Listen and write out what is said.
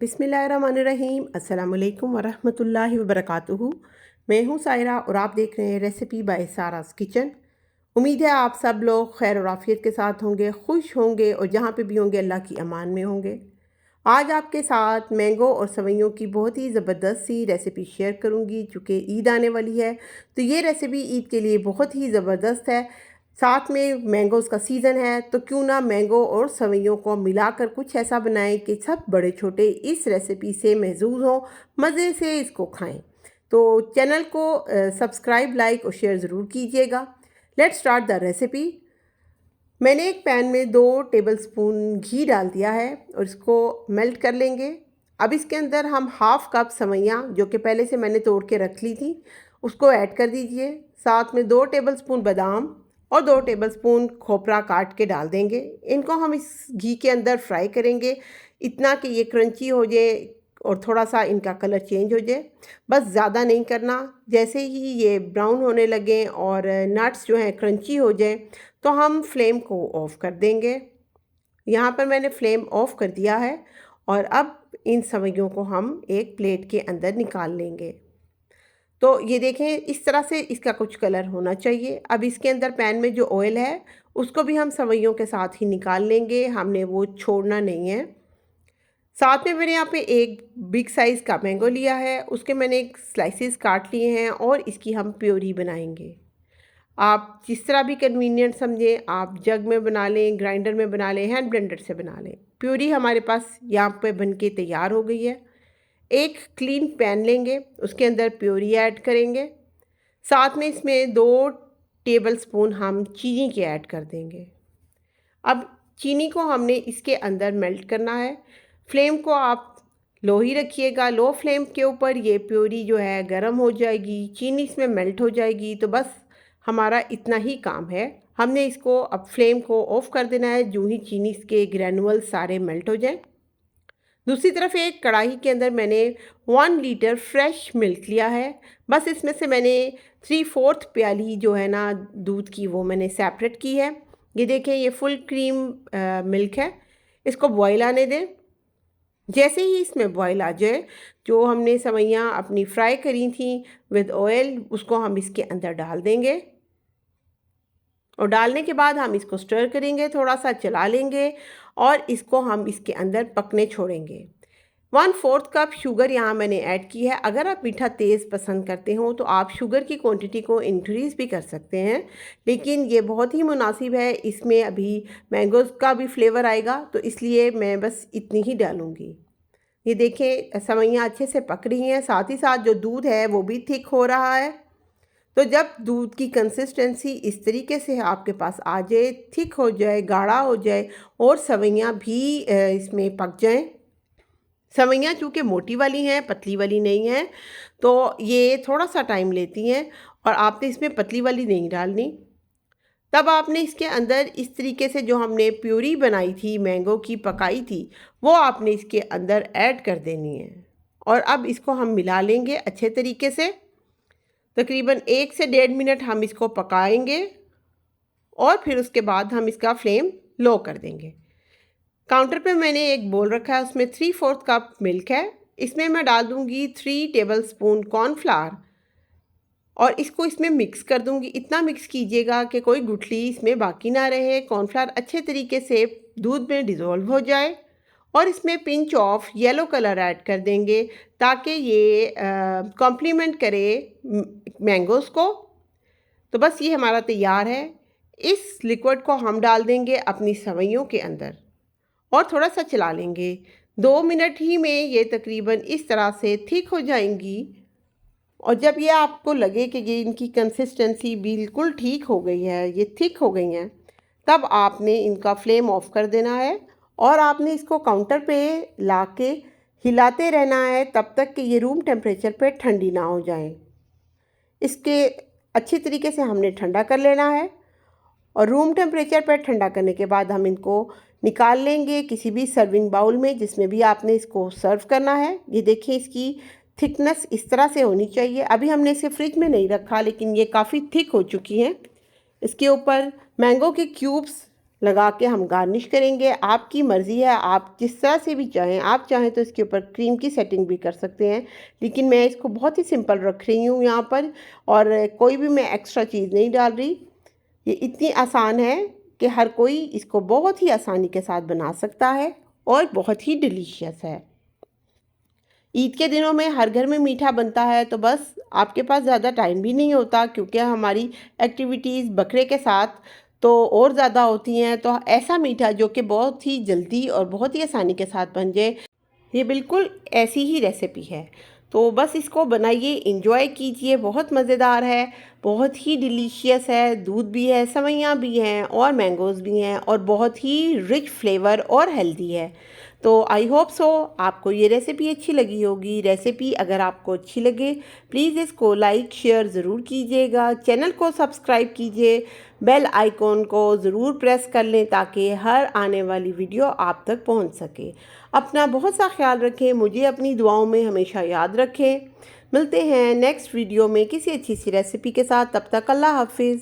बिस्मिल्लाहिर्रहमानिर्रहीम। अस्सलाम वालेकुम वरहमतुल्लाहि वबरकातुहू। मैं हूँ सायरा और आप देख रहे हैं रेसिपी बाय सारास किचन। उम्मीद है आप सब लोग खैर और आफियत के साथ होंगे, खुश होंगे और जहाँ पे भी होंगे अल्लाह की अमान में होंगे। आज आपके साथ मैंगो और सवैयों की बहुत ही ज़बरदस्त सी रेसिपी शेयर करूँगी। चूँकि ईद आने वाली है तो ये रेसिपी ईद के लिए बहुत ही ज़बरदस्त है। साथ में मैंगोज़ का सीज़न है तो क्यों ना मैंगो और सवैयों को मिलाकर कुछ ऐसा बनाएं कि सब बड़े छोटे इस रेसिपी से महजूज हों, मज़े से इसको खाएं। तो चैनल को सब्सक्राइब, लाइक और शेयर ज़रूर कीजिएगा। Let's start the recipe. मैंने एक पैन में 2 टेबलस्पून घी डाल दिया है और इसको मेल्ट कर लेंगे। अब इसके अंदर हम हाफ़ कप सवैयाँ जो कि पहले से मैंने तोड़ के रख ली थी उसको ऐड कर दीजिए। साथ में 2 टेबलस्पून बादाम और 2 टेबलस्पून खोपरा काट के डाल देंगे। इनको हम इस घी के अंदर फ्राई करेंगे इतना कि ये क्रंची हो जाए और थोड़ा सा इनका कलर चेंज हो जाए, बस ज़्यादा नहीं करना। जैसे ही ये ब्राउन होने लगें और नट्स जो हैं क्रंची हो जाए तो हम फ्लेम को ऑफ़ कर देंगे। यहाँ पर मैंने फ्लेम ऑफ़ कर दिया है और अब इन सवैयों को हम एक प्लेट के अंदर निकाल लेंगे। तो ये देखें इस तरह से इसका कुछ कलर होना चाहिए। अब इसके अंदर पैन में जो ऑयल है उसको भी हम सवैयों के साथ ही निकाल लेंगे, हमने वो छोड़ना नहीं है। साथ में मैंने यहाँ पे एक बिग साइज़ का मैंगो लिया है, उसके मैंने एक स्लाइसेस काट लिए हैं और इसकी हम प्योरी बनाएंगे। आप जिस तरह भी कन्वीनियंट समझें, आप जग में बना लें, ग्राइंडर में बना लें, हैंड ब्लेंडर से बना लें। प्योरी हमारे पास यहाँ पे बन के तैयार हो गई है। एक क्लीन पैन लेंगे, उसके अंदर प्योरी ऐड करेंगे। साथ में इसमें 2 टेबलस्पून हम चीनी के ऐड कर देंगे। अब चीनी को हमने इसके अंदर मेल्ट करना है। फ्लेम को आप लो ही रखिएगा। लो फ्लेम के ऊपर ये प्योरी जो है गर्म हो जाएगी, चीनी इसमें मेल्ट हो जाएगी। तो बस हमारा इतना ही काम है। हमने इसको अब फ्लेम को ऑफ़ कर देना है जो ही चीनी के ग्रैनुअल सारे मेल्ट हो जाएं। दूसरी तरफ एक कढ़ाई के अंदर मैंने 1 लीटर फ्रेश मिल्क लिया है। बस इसमें से मैंने 3/4 प्याली जो है ना दूध की वो मैंने सेपरेट की है। ये देखें ये फुल क्रीम मिल्क है। इसको बॉयल आने दें। जैसे ही इसमें बॉयल आ जाए, जो हमने सवैयाँ अपनी फ्राई करी थी विद ऑयल उसको हम इसके अंदर डाल देंगे और डालने के बाद हम इसको स्टर करेंगे, थोड़ा सा चला लेंगे और इसको हम इसके अंदर पकने छोड़ेंगे। 1/4 कप शुगर यहाँ मैंने ऐड की है। अगर आप मीठा तेज़ पसंद करते हो तो आप शुगर की क्वांटिटी को इंक्रीज़ भी कर सकते हैं, लेकिन ये बहुत ही मुनासिब है। इसमें अभी मैंगोज़ का भी फ्लेवर आएगा तो इसलिए मैं बस इतनी ही डालूँगी। ये देखें सवैयाँ अच्छे से पक रही हैं, साथ ही साथ जो दूध है वो भी थिक हो रहा है। तो जब दूध की कंसिस्टेंसी इस तरीके से आपके पास आ जाए, थिक हो जाए, गाढ़ा हो जाए और सवैयाँ भी इसमें पक जाएं। सवैयाँ चूँकि मोटी वाली हैं, पतली वाली नहीं हैं, तो ये थोड़ा सा टाइम लेती हैं और आपने इसमें पतली वाली नहीं डालनी। तब आपने इसके अंदर इस तरीके से जो हमने प्यूरी बनाई थी, मैंगो की पकाई थी, वो आपने इसके अंदर ऐड कर देनी है और अब इसको हम मिला लेंगे अच्छे तरीके से। तकरीबन 1 से 1.5 मिनट हम इसको पकाएंगे और फिर उसके बाद हम इसका फ्लेम लो कर देंगे। काउंटर पे मैंने एक बोल रखा है, उसमें 3/4 कप मिल्क है। इसमें मैं डाल दूँगी 3 टेबलस्पून कॉर्नफ्लावर और इसको इसमें मिक्स कर दूँगी। इतना मिक्स कीजिएगा कि कोई गुठली इसमें बाकी ना रहे। कॉर्नफ्लावर अच्छे तरीके से दूध में डिज़ोल्व हो जाए और इसमें pinch of yellow colour add कर देंगे ताकि ये कॉम्प्लीमेंट करे मैंगोज़ को। तो बस ये हमारा तैयार है। इस लिक्विड को हम डाल देंगे अपनी सवैयों के अंदर और थोड़ा सा चला लेंगे। 2 मिनट ही में ये तकरीबन इस तरह से थिक हो जाएंगी और जब ये आपको लगे कि ये इनकी कंसिस्टेंसी बिल्कुल ठीक हो गई है, ये थिक हो गई हैं, तब आपने इनका फ्लेम ऑफ कर देना है और आपने इसको काउंटर पे ला के हिलाते रहना है तब तक कि ये रूम टेम्परेचर पे ठंडी ना हो जाए। इसके अच्छी तरीके से हमने ठंडा कर लेना है और रूम टेम्परेचर पर ठंडा करने के बाद हम इनको निकाल लेंगे किसी भी सर्विंग बाउल में जिसमें भी आपने इसको सर्व करना है। ये देखिए इसकी थिकनेस इस तरह से होनी चाहिए। अभी हमने इसे फ्रिज में नहीं रखा लेकिन ये काफ़ी थिक हो चुकी हैं। इसके ऊपर मैंगो के क्यूब्स लगा के हम गार्निश करेंगे। आपकी मर्ज़ी है, आप जिस तरह से भी चाहें। आप चाहें तो इसके ऊपर क्रीम की सेटिंग भी कर सकते हैं, लेकिन मैं इसको बहुत ही सिंपल रख रही हूँ यहाँ पर, और कोई भी मैं एक्स्ट्रा चीज़ नहीं डाल रही। ये इतनी आसान है कि हर कोई इसको बहुत ही आसानी के साथ बना सकता है और बहुत ही डिलीशियस है। ईद के दिनों में हर घर में मीठा बनता है, तो बस आपके पास ज़्यादा टाइम भी नहीं होता, क्योंकि हमारी एक्टिविटीज़ बकरे के साथ तो और ज़्यादा होती हैं। तो ऐसा मीठा जो कि बहुत ही जल्दी और बहुत ही आसानी के साथ बन जाए, ये बिल्कुल ऐसी ही रेसिपी है। तो बस इसको बनाइए, इंजॉय कीजिए, बहुत मज़ेदार है, बहुत ही डिलीशियस है। दूध भी है, सेवइयाँ भी हैं और मैंगोज़ भी हैं, और बहुत ही रिच फ्लेवर और हेल्दी है। तो आई होप सो आपको ये रेसिपी अच्छी लगी होगी। रेसिपी अगर आपको अच्छी लगे, प्लीज़ इसको लाइक शेयर ज़रूर कीजिएगा, चैनल को सब्सक्राइब कीजिए, बेल आइकॉन को ज़रूर प्रेस कर लें ताकि हर आने वाली वीडियो आप तक पहुंच सके। अपना बहुत सा ख्याल रखें, मुझे अपनी दुआओं में हमेशा याद रखें। मिलते हैं नेक्स्ट वीडियो में किसी अच्छी सी रेसिपी के साथ। तब तक अल्लाह हाफिज़।